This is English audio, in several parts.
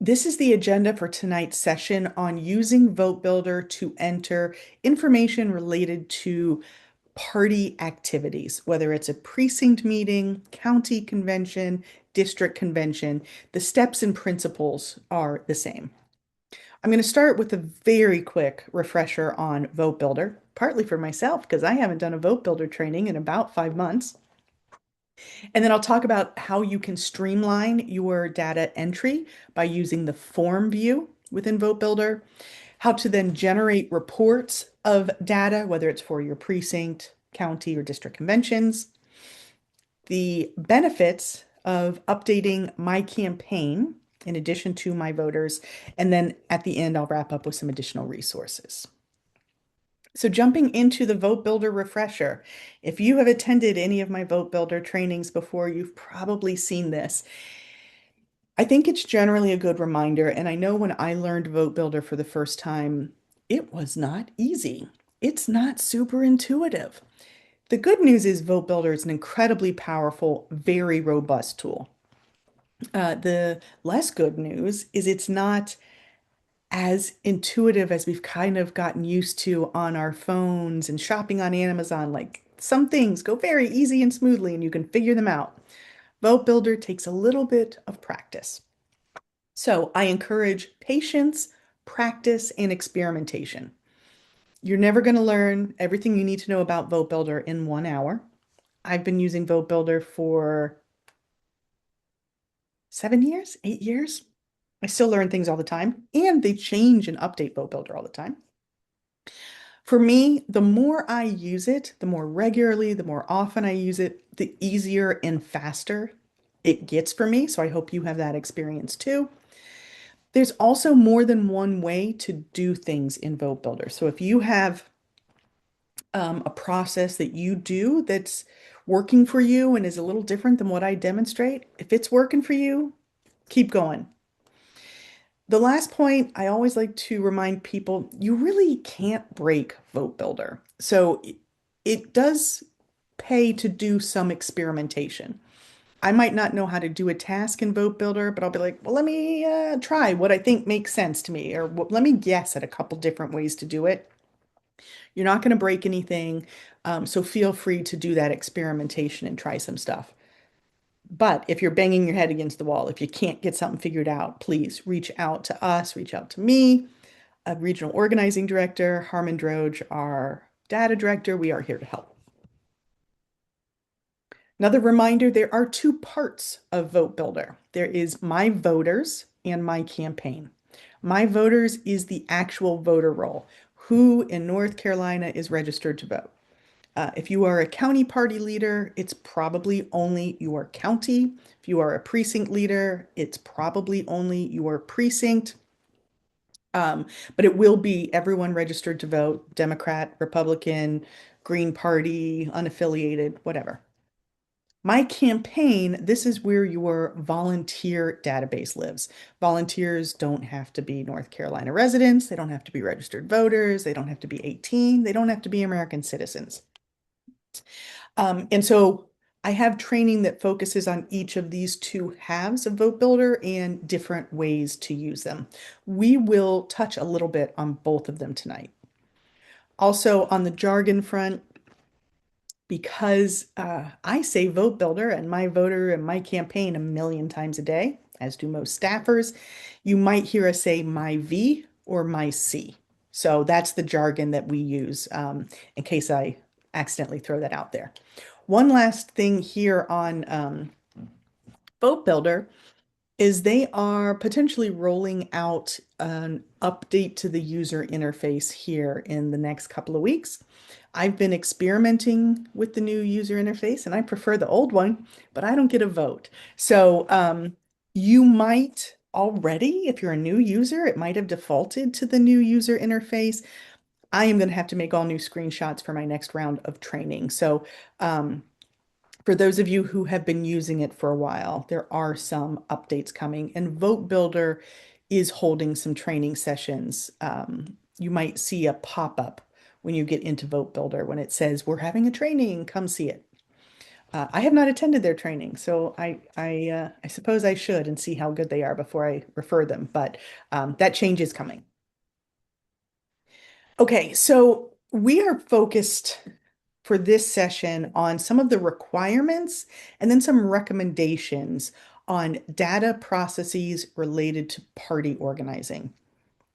This is the agenda for tonight's session on using VoteBuilder to enter information related to party activities, whether it's a precinct meeting, county convention, district convention. The steps and principles are the same. I'm going to start with a very quick refresher on VoteBuilder, partly for myself because I haven't done a VoteBuilder training in about 5 months. And then I'll talk about how you can streamline your data entry by using the form view within VoteBuilder, how to then generate reports of data, whether it's for your precinct, county, or district conventions, the benefits of updating my campaign in addition to my voters, and then at the end, I'll wrap up with some additional resources. So jumping into the VoteBuilder refresher, if you have attended any of my VoteBuilder trainings before, you've probably seen this. I think it's generally a good reminder, and I know when I learned VoteBuilder for the first time, it was not easy. It's not super intuitive. The good news is VoteBuilder is an incredibly powerful, very robust tool. The less good news is it's not as intuitive as we've kind of gotten used to on our phones and shopping on Amazon. Like some things go very easy and smoothly and you can figure them out. Vote Builder takes a little bit of practice. So I encourage patience, practice, and experimentation. You're never going to learn everything you need to know about Vote Builder in 1 hour. I've been using Vote Builder for 7 years, 8 years. I still learn things all the time, and they change and update VoteBuilder all the time. For me, the more I use it, the more regularly, the more often I use it, the easier and faster it gets for me. So I hope you have that experience too. There's also more than one way to do things in VoteBuilder. So if you have a process that you do that's working for you and is a little different than what I demonstrate, if it's working for you, keep going. The last point, I always like to remind people, you really can't break VoteBuilder. So it does pay to do some experimentation. I might not know how to do a task in VoteBuilder, but I'll be like, well, let me try what I think makes sense to me, or let me guess at a couple different ways to do it. You're not going to break anything, so feel free to do that experimentation and try some stuff. But if you're banging your head against the wall, if you can't get something figured out, please reach out to us, reach out to me, a regional organizing director, Harmon Droge, our data director. We are here to help. Another reminder, there are two parts of Vote Builder. There is My Voters and My Campaign. My Voters is the actual voter roll. Who in North Carolina is registered to vote? If you are a county party leader, it's probably only your county. If you are a precinct leader, it's probably only your precinct. But it will be everyone registered to vote, Democrat, Republican, Green Party, unaffiliated, whatever. My campaign, this is where your volunteer database lives. Volunteers don't have to be North Carolina residents. They don't have to be registered voters. They don't have to be 18. They don't have to be American citizens. And so I have training that focuses on each of these two halves of VoteBuilder and different ways to use them. We will touch a little bit on both of them tonight. Also, on the jargon front, because I say VoteBuilder and my voter and my campaign a million times a day, as do most staffers, you might hear us say my V or my C. So that's the jargon that we use in case I accidentally throw that out there. One last thing here on VoteBuilder is they are potentially rolling out an update to the user interface here in the next couple of weeks. I've been experimenting with the new user interface and I prefer the old one, but I don't get a vote. So you might already, if you're a new user, it might have defaulted to the new user interface. I am going to have to make all new screenshots for my next round of training. So for those of you who have been using it for a while, there are some updates coming, and VoteBuilder is holding some training sessions. You might see a pop-up when you get into VoteBuilder when it says, we're having a training, come see it. I have not attended their training, so I suppose I should and see how good they are before I refer them. But that change is coming. Okay, so we are focused for this session on some of the requirements and then some recommendations on data processes related to party organizing.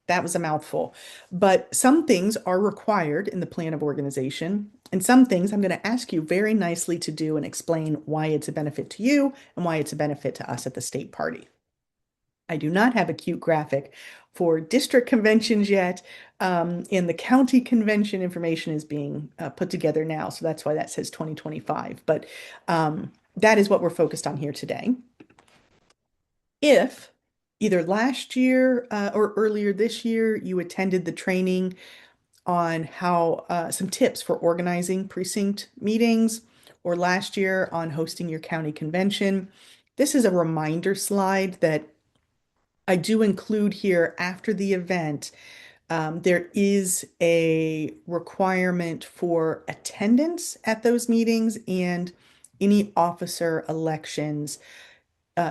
That was a mouthful. But some things are required in the plan of organization, and some things I'm going to ask you very nicely to do and explain why it's a benefit to you and why it's a benefit to us at the state party. I do not have a cute graphic for district conventions yet. And the county convention information is being put together now. So that's why that says 2025. But that is what we're focused on here today. If either last year or earlier this year you attended the training on how some tips for organizing precinct meetings, or last year on hosting your county convention, this is a reminder slide that I do include here after the event. There is a requirement for attendance at those meetings and any officer elections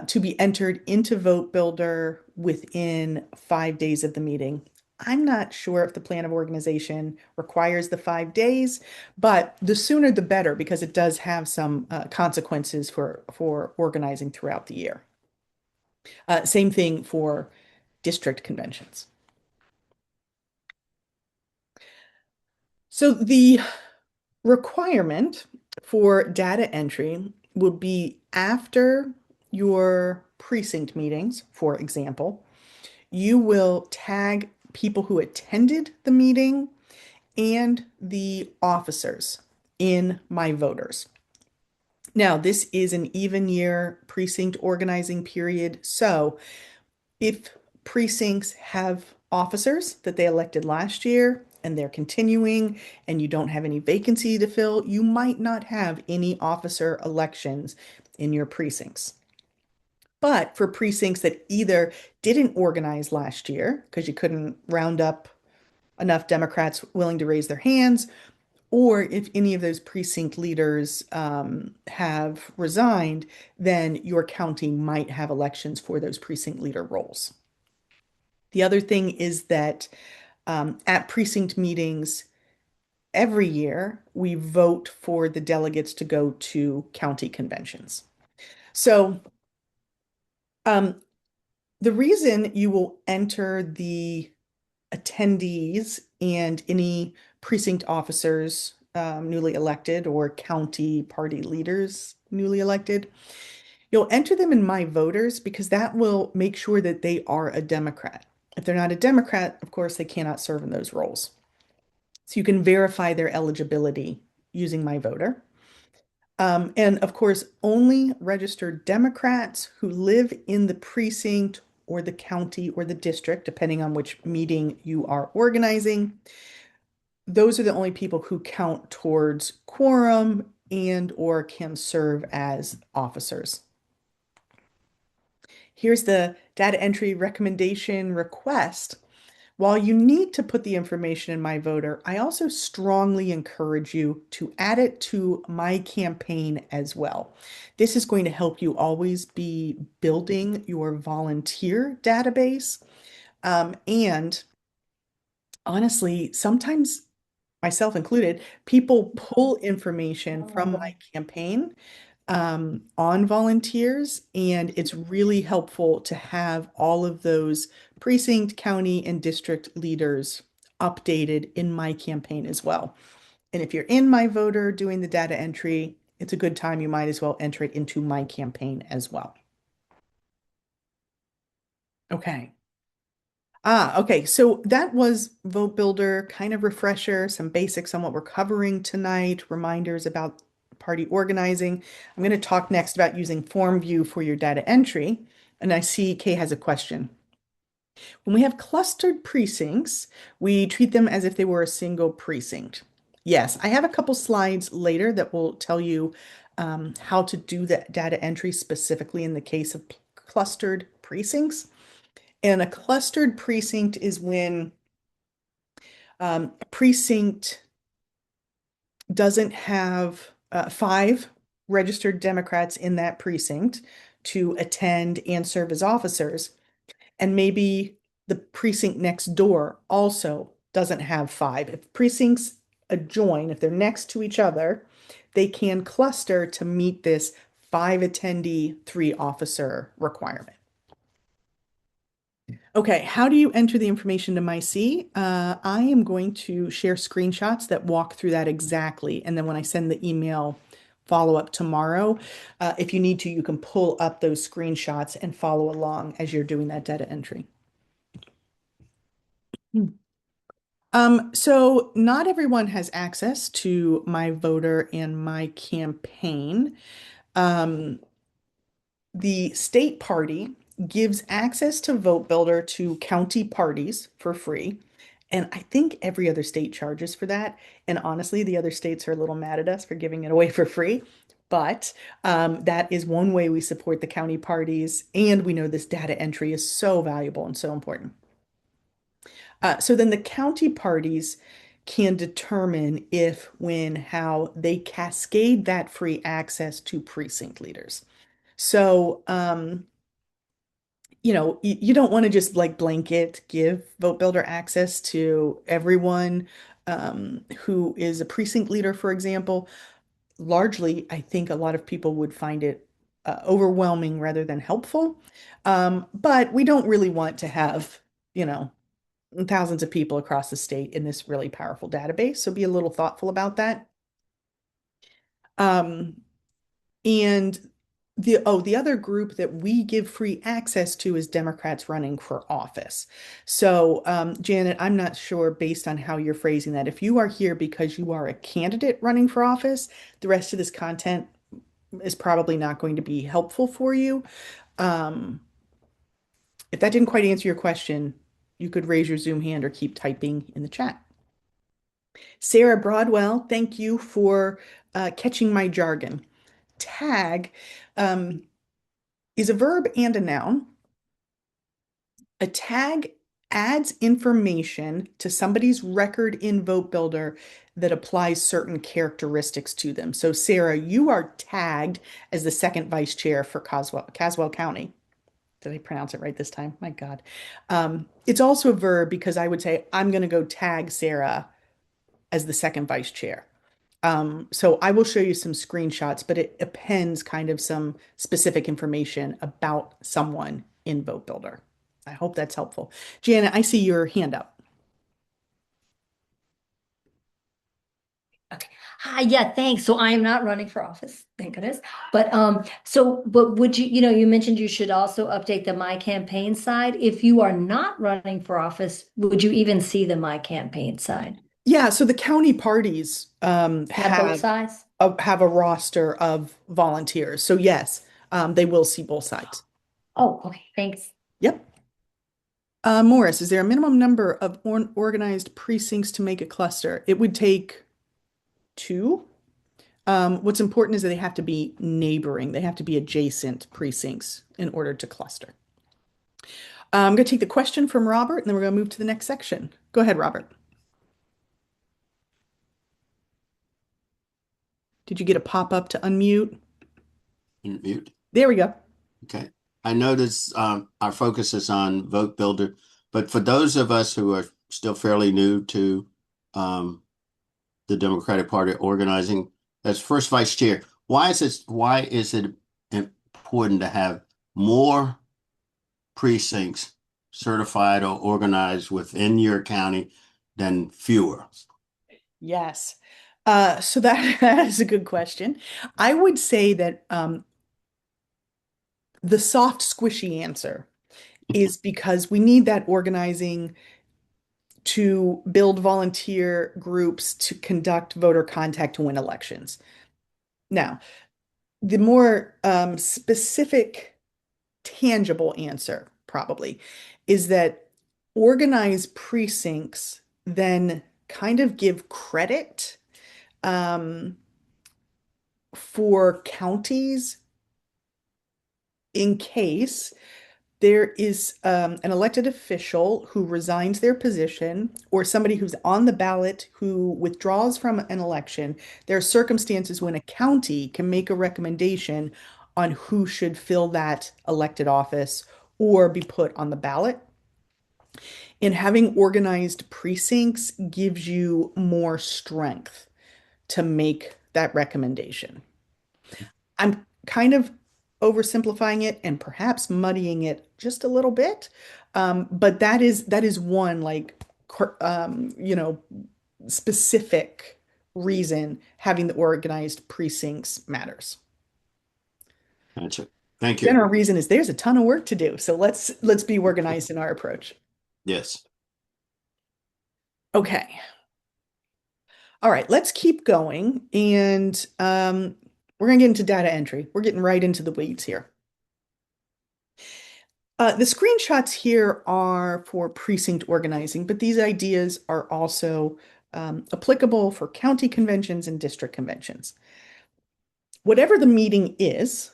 to be entered into VoteBuilder within 5 days of the meeting. I'm not sure if the plan of organization requires the 5 days, but the sooner the better because it does have some consequences for organizing throughout the year. Same thing for district conventions. So the requirement for data entry would be after your precinct meetings, for example, you will tag people who attended the meeting and the officers in My Voters. Now, this is an even year precinct organizing period. So if precincts have officers that they elected last year and they're continuing and you don't have any vacancy to fill, you might not have any officer elections in your precincts. But for precincts that either didn't organize last year because you couldn't round up enough Democrats willing to raise their hands, or if any of those precinct leaders have resigned, then your county might have elections for those precinct leader roles. The other thing is that at precinct meetings every year, we vote for the delegates to go to county conventions. So um, the reason you will enter the attendees and any precinct officers newly elected or county party leaders newly elected, you'll enter them in My Voters because that will make sure that they are a Democrat. If they're not a Democrat, of course, they cannot serve in those roles. So you can verify their eligibility using My Voter. And of course, only registered Democrats who live in the precinct or the county or the district, depending on which meeting you are organizing, those are the only people who count towards quorum and or can serve as officers. Here's the data entry recommendation request. While you need to put the information in My Voter, I also strongly encourage you to add it to My Campaign as well. This is going to help you always be building your volunteer database. And honestly, sometimes myself included, people pull information from My Campaign on volunteers, and it's really helpful to have all of those precinct, county, and district leaders updated in My Campaign as well. And if you're in My Voter doing the data entry, it's a good time. You might as well enter it into My Campaign as well. Okay. Okay. So that was Vote Builder, kind of refresher, some basics on what we're covering tonight, reminders about party organizing. I'm going to talk next about using Form View for your data entry. And I see Kay has a question. When we have clustered precincts, we treat them as if they were a single precinct. Yes, I have a couple slides later that will tell you how to do that data entry specifically in the case of clustered precincts. And a clustered precinct is when a precinct doesn't have five registered Democrats in that precinct to attend and serve as officers. And maybe the precinct next door also doesn't have five. If precincts adjoin, if they're next to each other, they can cluster to meet this five attendee, three officer requirement. Okay, how do you enter the information to MyC? I am going to share screenshots that walk through that exactly. And then when I send the email follow up tomorrow, if you need to, you can pull up those screenshots and follow along as you're doing that data entry. So not everyone has access to My Voter and My Campaign. Um, the state party gives access to VoteBuilder to county parties for free. And I think every other state charges for that. And honestly, the other states are a little mad at us for giving it away for free. But that is one way we support the county parties. And we know this data entry is so valuable and so important. So then the county parties can determine if, when, how they cascade that free access to precinct leaders. So, you don't want to just like blanket give VoteBuilder access to everyone who is a precinct leader, for example. Largely, I think a lot of people would find it overwhelming rather than helpful. But we don't really want to have, you know, thousands of people across the state in this really powerful database. So be a little thoughtful about that. Um, and the other group that we give free access to is Democrats running for office. So, Janet, I'm not sure based on how you're phrasing that. If you are here because you are a candidate running for office, the rest of this content is probably not going to be helpful for you. Um, if that didn't quite answer your question, you could raise your Zoom hand or keep typing in the chat. Sarah Broadwell, thank you for catching my jargon. Tag um, is a verb and a noun. A tag adds information to somebody's record in VoteBuilder that applies certain characteristics to them. So, Sarah, you are tagged as the second vice chair for Caswell County. Did I pronounce it right this time? My God. It's also a verb because I would say, I'm going to go tag Sarah as the second vice chair. So I will show you some screenshots, but it appends kind of some specific information about someone in VoteBuilder. I hope that's helpful. Janet, I see your hand up. Okay. Hi, yeah, thanks. So I am not running for office, thank goodness. But would you mentioned you should also update the My Campaign side. If you are not running for office, would you even see the My Campaign side? Yeah, so the county parties Have both sides? have a roster of volunteers. So yes, they will see both sides. Oh, okay, thanks. Yep. Morris, is there a minimum number of organized precincts to make a cluster? It would take two. What's important is that they have to be neighboring. They have to be adjacent precincts in order to cluster. I'm going to take the question from Robert, and then we're going to move to the next section. Go ahead, Robert. Did you get a pop-up to unmute? Mute. There we go. Okay. I notice our focus is on Vote Builder, but for those of us who are still fairly new to the Democratic Party organizing, as first vice chair, why is it important to have more precincts certified or organized within your county than fewer? Yes. So that is a good question. I would say that the soft, squishy answer is because we need that organizing to build volunteer groups to conduct voter contact to win elections. Now, the more specific, tangible answer probably is that organized precincts then kind of give credit for counties in case There is an elected official who resigns their position or somebody who's on the ballot who withdraws from an election. There are circumstances when a county can make a recommendation on who should fill that elected office or be put on the ballot. And having organized precincts gives you more strength to make that recommendation. I'm kind of oversimplifying it and perhaps muddying it just a little bit. But that is one like specific reason having the organized precincts matters. Gotcha. Thank you. General reason is there's a ton of work to do. So let's be organized in our approach. Yes. Okay. All right, let's keep going. And we're going to get into data entry. We're getting right into the weeds here. The screenshots here are for precinct organizing, but these ideas are also applicable for county conventions and district conventions. Whatever the meeting is,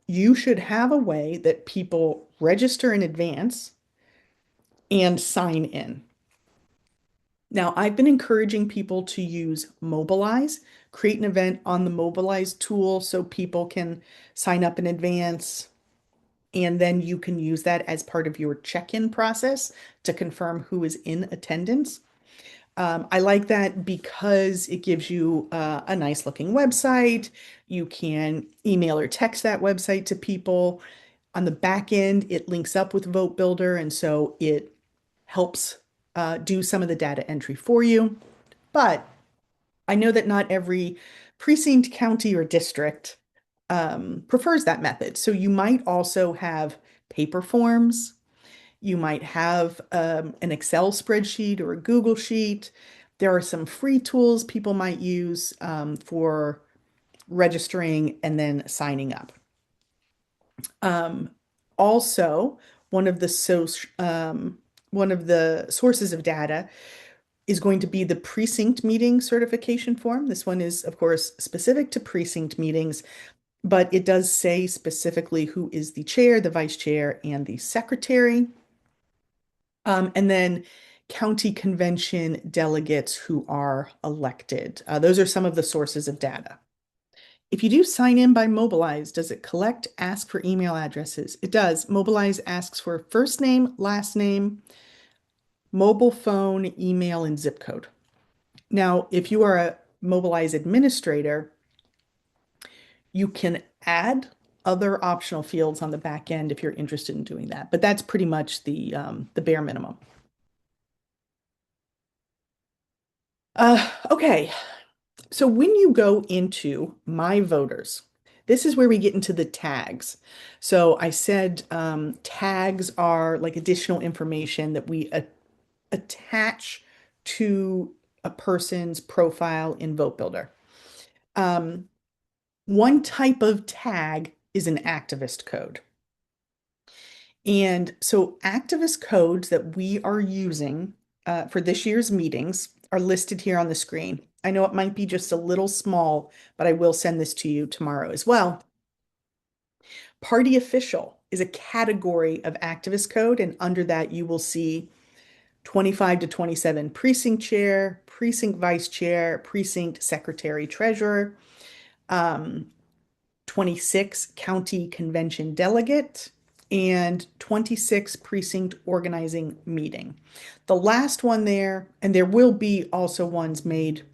you should have a way that people register in advance and sign in. Now, I've been encouraging people to use Mobilize, create an event on the Mobilize tool so people can sign up in advance, and then you can use that as part of your check-in process to confirm who is in attendance. I like that because it gives you a nice looking website. You can email or text that website to people. On the back end, it links up with VoteBuilder, and so it helps do some of the data entry for you. But I know that not every precinct, county, or district prefers that method. So you might also have paper forms. You might have an Excel spreadsheet or a Google sheet. There are some free tools people might use for registering and then signing up. Also, one of the sources of data is going to be the precinct meeting certification form. This one is, of course, specific to precinct meetings, but it does say specifically who is the chair, the vice chair, and the secretary. And then county convention delegates who are elected. Those are some of the sources of data. If you do sign in by Mobilize, does it collect, ask for email addresses? It does. Mobilize asks for first name, last name, mobile phone, email, and zip code. Now, if you are a Mobilize administrator, you can add other optional fields on the back end if you're interested in doing that, but that's pretty much the bare minimum. Okay, so when you go into My Voters, this is where we get into the tags. So I said tags are like additional information that we attach to a person's profile in VoteBuilder. One type of tag is an activist code. And so activist codes that we are using for this year's meetings are listed here on the screen. I know it might be just a little small, but I will send this to you tomorrow as well. Party official is a category of activist code, and under that you will see 25 to 27 precinct chair, precinct vice chair, precinct secretary treasurer, 26 county convention delegate, and 26 precinct organizing meeting. The last one there, and there will be also ones made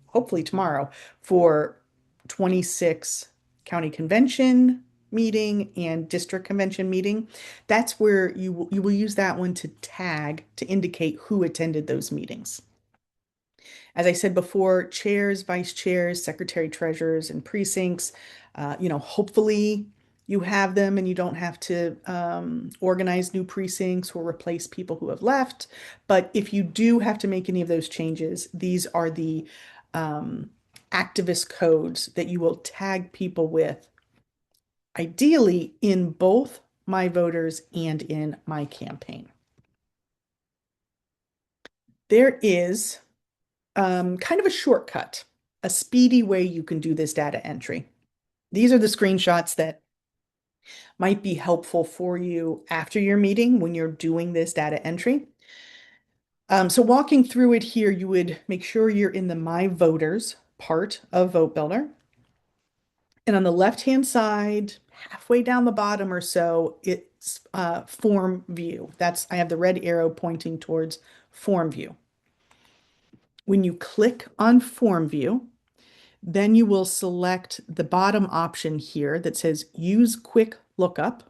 hopefully tomorrow for 26 county convention meeting and district convention meeting. That's where you will use that one to tag to indicate who attended those meetings. As I said before, chairs, vice chairs, secretary treasurers, and precincts, hopefully you have them and you don't have to organize new precincts or replace people who have left. But if you do have to make any of those changes, these are the activist codes that you will tag people with, ideally in both My Voters and in My Campaign. There is kind of a shortcut, a speedy way you can do this data entry. These are the screenshots that might be helpful for you after your meeting when you're doing this data entry. So walking through it here, you would make sure you're in the My Voters part of VoteBuilder. And on the left-hand side, halfway down the bottom or so, it's Form View. I have the red arrow pointing towards Form View. When you click on Form View, then you will select the bottom option here that says Use Quick Lookup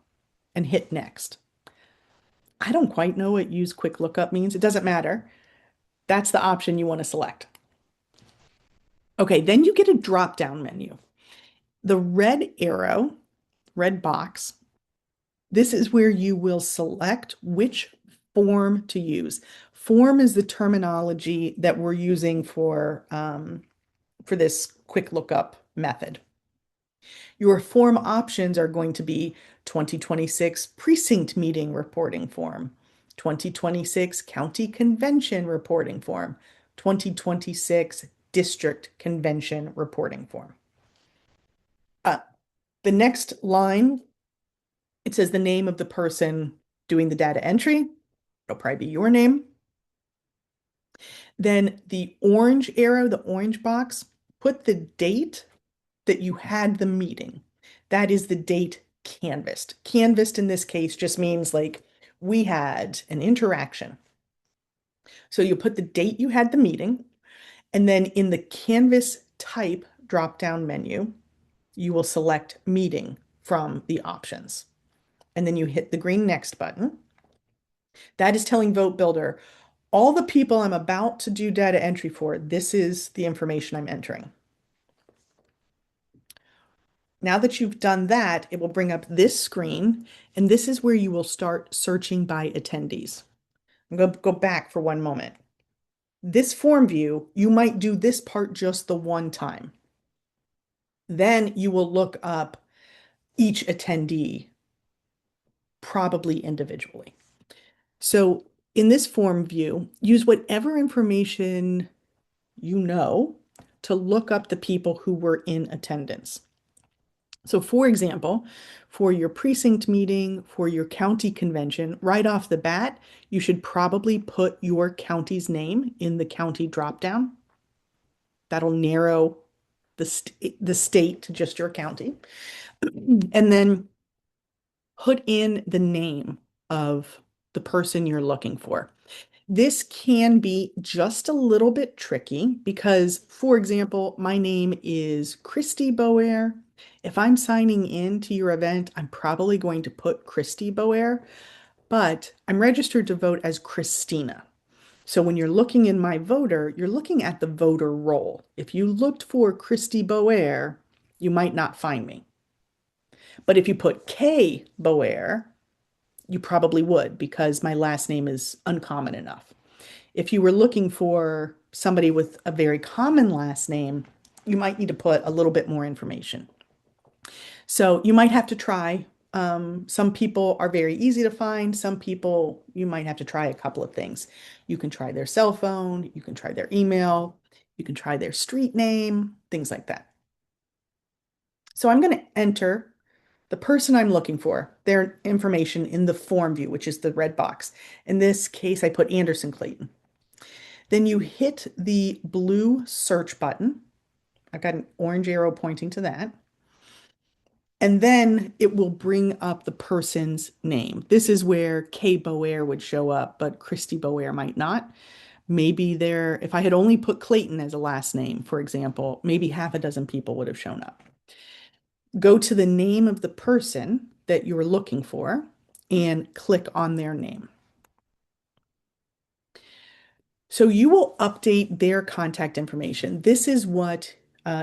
and hit Next. I don't quite know what Use Quick Lookup means. It doesn't matter. That's the option you want to select. Okay, then you get a drop-down menu. The red arrow, red box, this is where you will select which form to use. Form is the terminology that we're using for this quick lookup method. Your form options are going to be 2026 precinct meeting reporting form, 2026 county convention reporting form, 2026 district convention reporting form. The next line, it says the name of the person doing the data entry. It'll probably be your name. Then the orange arrow, the orange box, put the date that you had the meeting. That is the date canvassed. Canvassed in this case just means like we had an interaction. So you put the date you had the meeting, and then in the canvas type drop-down menu, you will select meeting from the options. And then you hit the green next button. That is telling VoteBuilder, all the people I'm about to do data entry for, this is the information I'm entering. Now that you've done that, it will bring up this screen, and this is where you will start searching by attendees. I'm going to go back for one moment. This form view, you might do this part just the one time. Then you will look up each attendee, probably individually. So in this form view, use whatever information you know to look up the people who were in attendance. So for example, for your precinct meeting, for your county convention, right off the bat, you should probably put your county's name in the county dropdown. That'll narrow the state to just your county. And then put in the name of the person you're looking for. This can be just a little bit tricky because, for example, my name is Christy Boer. If I'm signing in to your event, I'm probably going to put Christy Boer, but I'm registered to vote as Christina. So when you're looking in My Voter, you're looking at the voter roll. If you looked for Christy Boer, you might not find me. But if you put K Boer, you probably would because my last name is uncommon enough. If you were looking for somebody with a very common last name, you might need to put a little bit more information. So you might have to try. Some people are very easy to find. Some people, you might have to try a couple of things. You can try their cell phone, you can try their email, you can try their street name, things like that. So I'm going to enter the person I'm looking for, their information in the form view, which is the red box. In this case, I put Anderson Clayton. Then you hit the blue search button. I've got an orange arrow pointing to that. And then it will bring up the person's name. This is where Kay Boer would show up, but Christy Boer might not. Maybe if I had only put Clayton as a last name, for example, maybe half a dozen people would have shown up. Go to the name of the person that you're looking for and click on their name. So you will update their contact information. This is what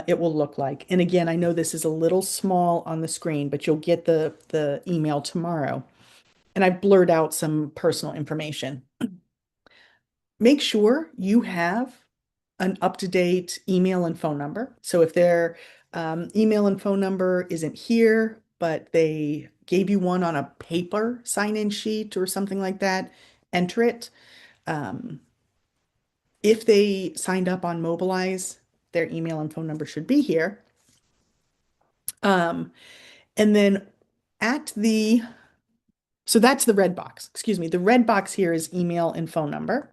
it will look like. And again, I know this is a little small on the screen, but you'll get the email tomorrow. And I've blurred out some personal information. Make sure you have an up-to-date email and phone number. So if their email and phone number isn't here, but they gave you one on a paper sign-in sheet or something like that, enter it. If they signed up on Mobilize, their email and phone number should be here. And then At the, so that's the red box, excuse me. The red box here is email and phone number.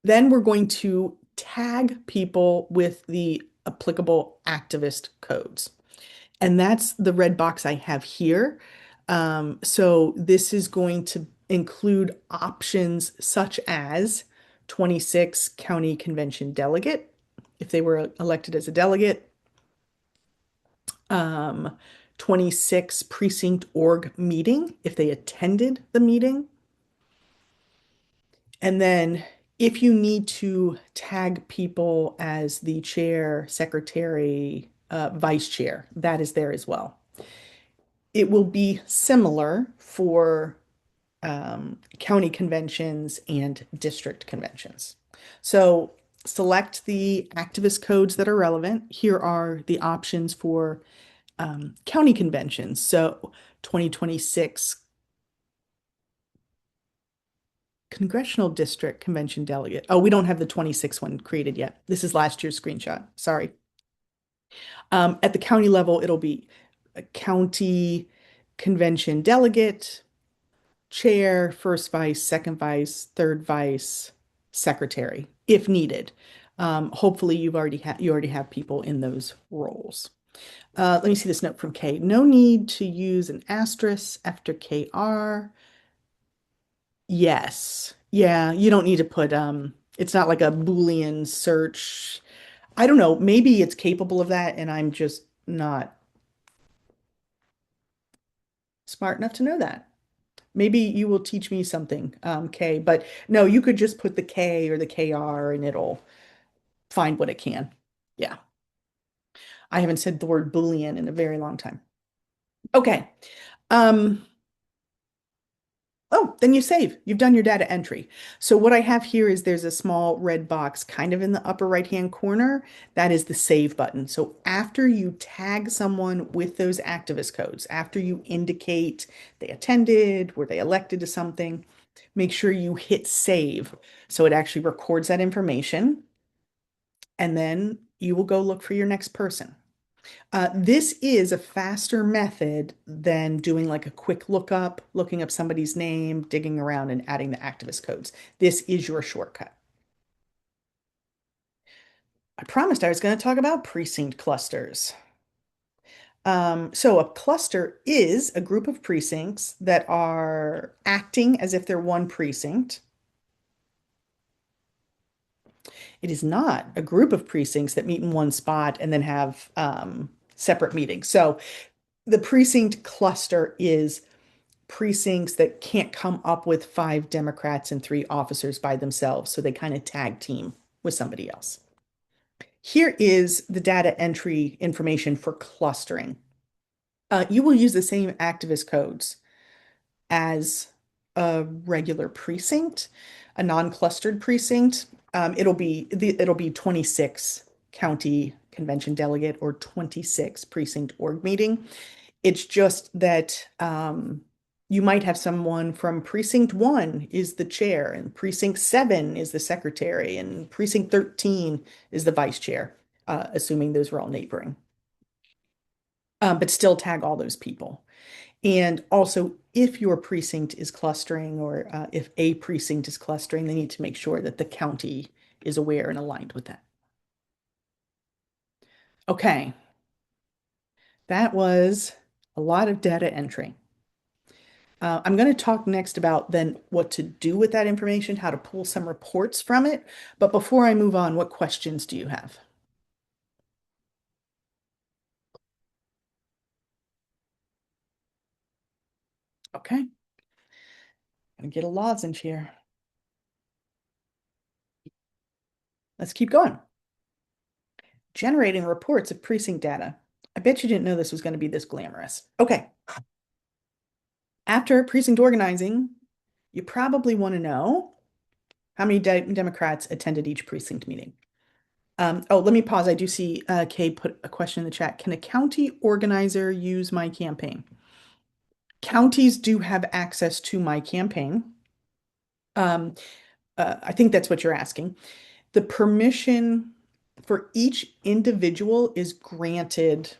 Then we're going to tag people with the applicable activist codes. And that's the red box I have here. So this is going to include options such as 26 county convention delegate, if they were elected as a delegate, um, 26 precinct org meeting, if they attended the meeting. And then if you need to tag people as the chair, secretary, vice chair, that is there as well. It will be similar for county conventions and district conventions. So select the activist codes that are relevant. Here are the options for county conventions. So 2026 Congressional District Convention Delegate. Oh, we don't have the 26 one created yet. This is last year's screenshot. Sorry. At the county level, it'll be a county convention delegate, chair, first vice, second vice, third vice, secretary, if needed. Hopefully you already have people in those roles. Let me see this note from Kay. No need to use an asterisk after KR. Yes. Yeah, you don't need to put it's not like a Boolean search. I don't know, maybe it's capable of that and I'm just not smart enough to know that. Maybe you will teach me something, Kay, but no, you could just put the K or the KR and it'll find what it can. Yeah. I haven't said the word Boolean in a very long time. Okay. Um, Oh, then you save. You've done your data entry. So what I have here is there's a small red box kind of in the upper right-hand corner. That is the save button. So after you tag someone with those activist codes, after you indicate they attended, were they elected to something, make sure you hit save. So it actually records that information. And then you will go look for your next person. This is a faster method than doing like a quick lookup, looking up somebody's name, digging around and adding the activist codes. This is your shortcut. I promised I was going to talk about precinct clusters. So a cluster is a group of precincts that are acting as if they're one precinct. It is not a group of precincts that meet in one spot and then have separate meetings. So the precinct cluster is precincts that can't come up with 5 Democrats and 3 officers by themselves. So they kind of tag team with somebody else. Here is the data entry information for clustering. You will use the same activist codes as a regular precinct, a non-clustered precinct. It'll be 26 county convention delegate or 26 precinct org meeting. It's just that you might have someone from precinct 1 is the chair, and precinct 7 is the secretary, and precinct 13 is the vice chair, assuming those were all neighboring. But still tag all those people. And also, if your precinct is clustering or if a precinct is clustering, they need to make sure that the county is aware and aligned with that. Okay. That was a lot of data entry. I'm going to talk next about then what to do with that information, how to pull some reports from it. But before I move on, what questions do you have? Okay. Gonna get a lozenge here. Let's keep going. Generating reports of precinct data. I bet you didn't know this was going to be this glamorous. Okay. After precinct organizing, you probably want to know how many Democrats attended each precinct meeting. Oh, let me pause. I do see Kay put a question in the chat. Can a county organizer use My Campaign? Counties do have access to My Campaign. I think that's what you're asking. The permission for each individual is granted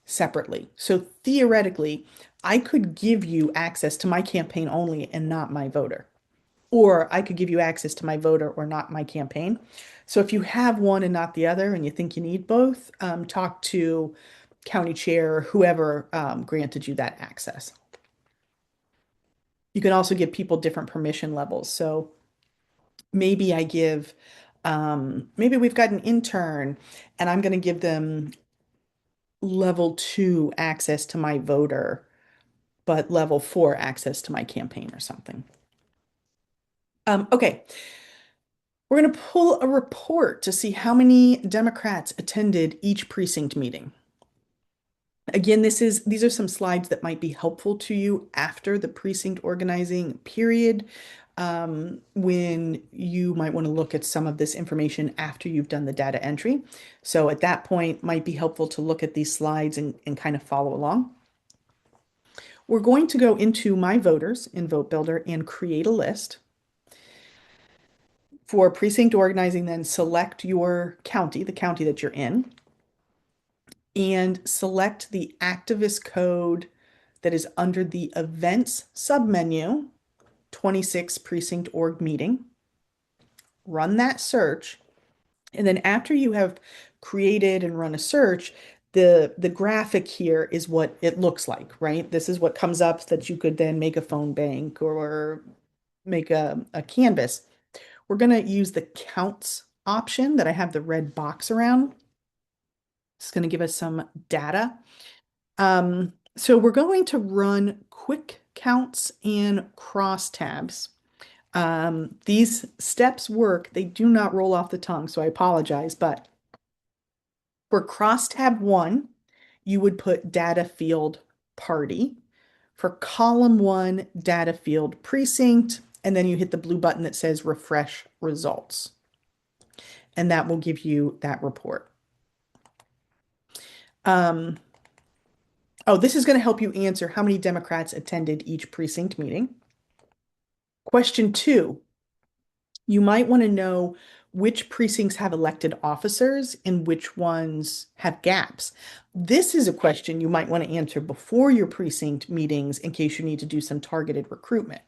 separately. So theoretically, I could give you access to my campaign only and not my voter. Or I could give you access to my voter or not my campaign. So if you have one and not the other, and you think you need both, talk to county chair or whoever granted you that access. You can also give people different permission levels. So maybe maybe we've got an intern and I'm going to give them level 2 access to my voter, but level 4 access to my campaign or something. Okay. We're going to pull a report to see how many Democrats attended each precinct meeting. Again, these are some slides that might be helpful to you after the precinct organizing period, when you might want to look at some of this information after you've done the data entry. So at that point, might be helpful to look at these slides and kind of follow along. We're going to go into My Voters in VoteBuilder and create a list. For precinct organizing, then select your county, the county that you're in, and select the activist code that is under the events submenu, 26 precinct org meeting. Run that search. And then after you have created and run a search, the graphic here is what it looks like, right? This is what comes up that you could then make a phone bank or make a canvas. We're going to use the counts option that I have the red box around. It's going to give us some data. So we're going to run quick counts and crosstabs. These steps work. They do not roll off the tongue, so I apologize. But for crosstab 1, you would put data field party. For column 1, data field precinct, and then you hit the blue button that says refresh results. And that will give you that report. Oh, this is going to help you answer how many Democrats attended each precinct meeting. Question 2, you might want to know which precincts have elected officers and which ones have gaps. This is a question you might want to answer before your precinct meetings in case you need to do some targeted recruitment.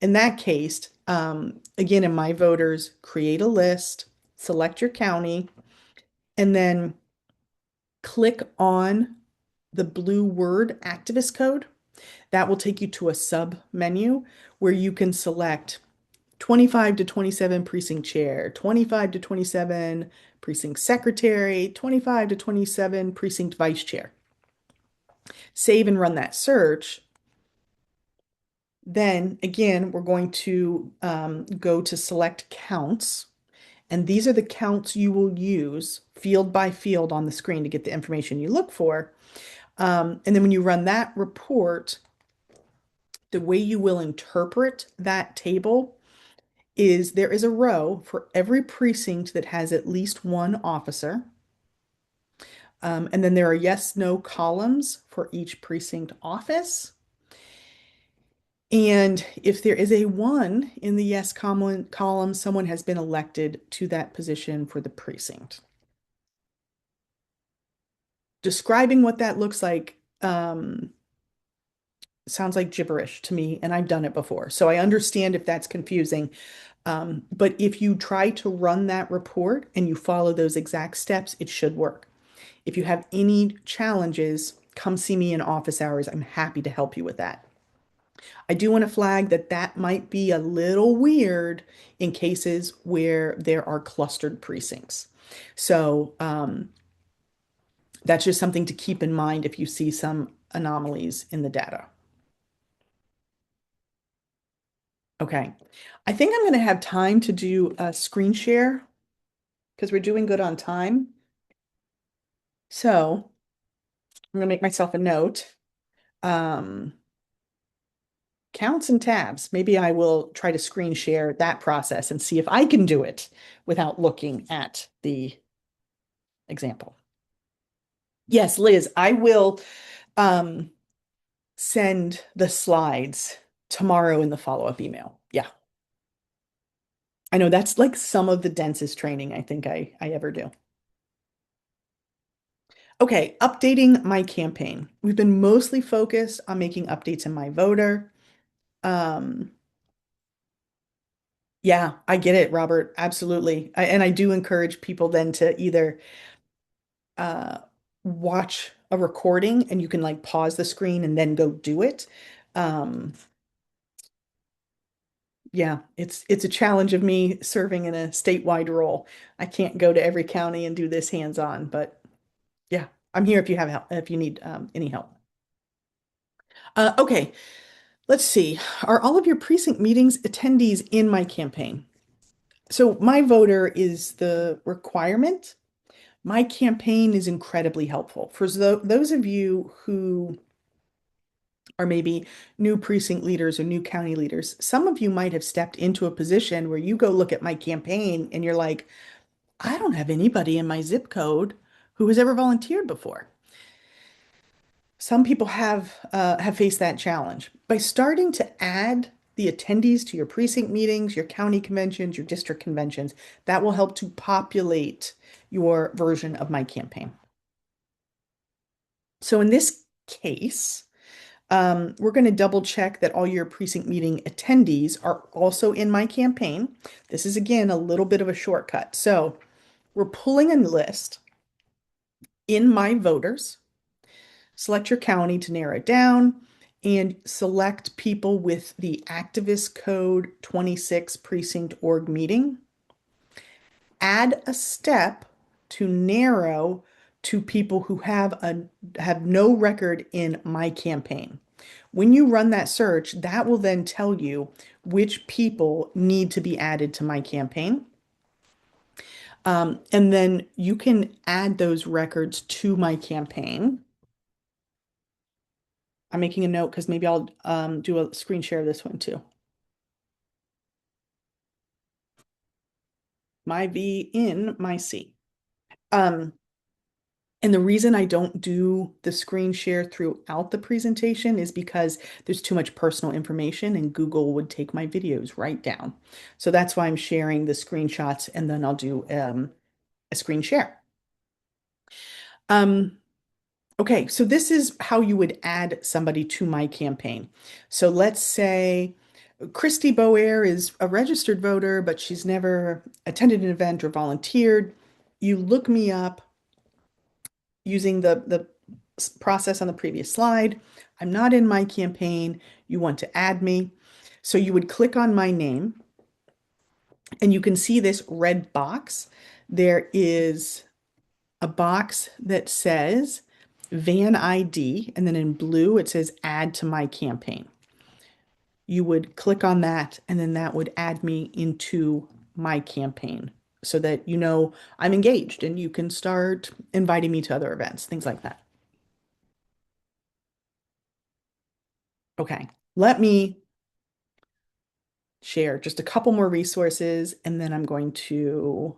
In that case, again, in My Voters, create a list, select your county, and then click on the blue word activist code. That will take you to a sub menu where you can select 25 to 27 precinct chair, 25 to 27 precinct secretary, 25 to 27 precinct vice chair. Save and run that search. Then again, we're going to go to select counts. And these are the counts you will use field by field on the screen to get the information you look for. And then when you run that report, the way you will interpret that table is there is a row for every precinct that has at least one officer. And then there are yes, no columns for each precinct office. And if there is a 1 in the yes column, someone has been elected to that position for the precinct. Describing what that looks like sounds like gibberish to me, and I've done it before. So I understand if that's confusing. But if you try to run that report and you follow those exact steps, it should work. If you have any challenges, come see me in office hours. I'm happy to help you with that. I do want to flag that that might be a little weird in cases where there are clustered precincts. So that's just something to keep in mind if you see some anomalies in the data. Okay, I think I'm going to have time to do a screen share because we're doing good on time. So I'm going to make myself a note. Counts and tabs. Maybe I will try to screen share that process and see if I can do it without looking at the example. Yes, Liz, I will send the slides tomorrow in the follow-up email. Yeah. I know that's like some of the densest training I think I ever do. Okay, updating my campaign. We've been mostly focused on making updates in my voter. Um, yeah, I get it, Robert. Absolutely. And I do encourage people then to either uh, watch a recording and you can like pause the screen and then go do it. Um, yeah, it's a challenge of me serving in a statewide role. I can't go to every county and do this hands-on, but yeah, I'm here if you have help, if you need any help. Okay, let's see. Are all of your precinct meetings attendees in my campaign? So my voter is the requirement. My campaign is incredibly helpful. For those of you who are maybe new precinct leaders or new county leaders, some of you might have stepped into a position where you go look at my campaign and you're like, I don't have anybody in my zip code who has ever volunteered before. Some people have faced that challenge. By starting to add the attendees to your precinct meetings, your county conventions, your district conventions, that will help to populate your version of my campaign. So in this case, we're going to double check that all your precinct meeting attendees are also in my campaign. This is again a little bit of a shortcut. So we're pulling a list in my voters, select your county to narrow it down, and select people with the activist code 26 precinct org meeting. Add a step to narrow to people who have no record in my campaign. When you run that search, that will then tell you which people need to be added to my campaign. And then you can add those records to my campaign. I'm making a note because maybe I'll do a screen share of this one too. My V in my C. Um, and the reason I don't do the screen share throughout the presentation is because there's too much personal information and Google would take my videos right down. So that's why I'm sharing the screenshots and then I'll do a screen share. Um, okay, so this is how you would add somebody to my campaign. So let's say Christy Boer is a registered voter, but she's never attended an event or volunteered. You look me up using the process on the previous slide. I'm not in my campaign. You want to add me. So you would click on my name and you can see this red box. There is a box that says Van ID, and then in blue it says add to my campaign. You would click on that, and then that would add me into my campaign so that you know I'm engaged and you can start inviting me to other events, things like that. Okay, let me share just a couple more resources and then I'm going to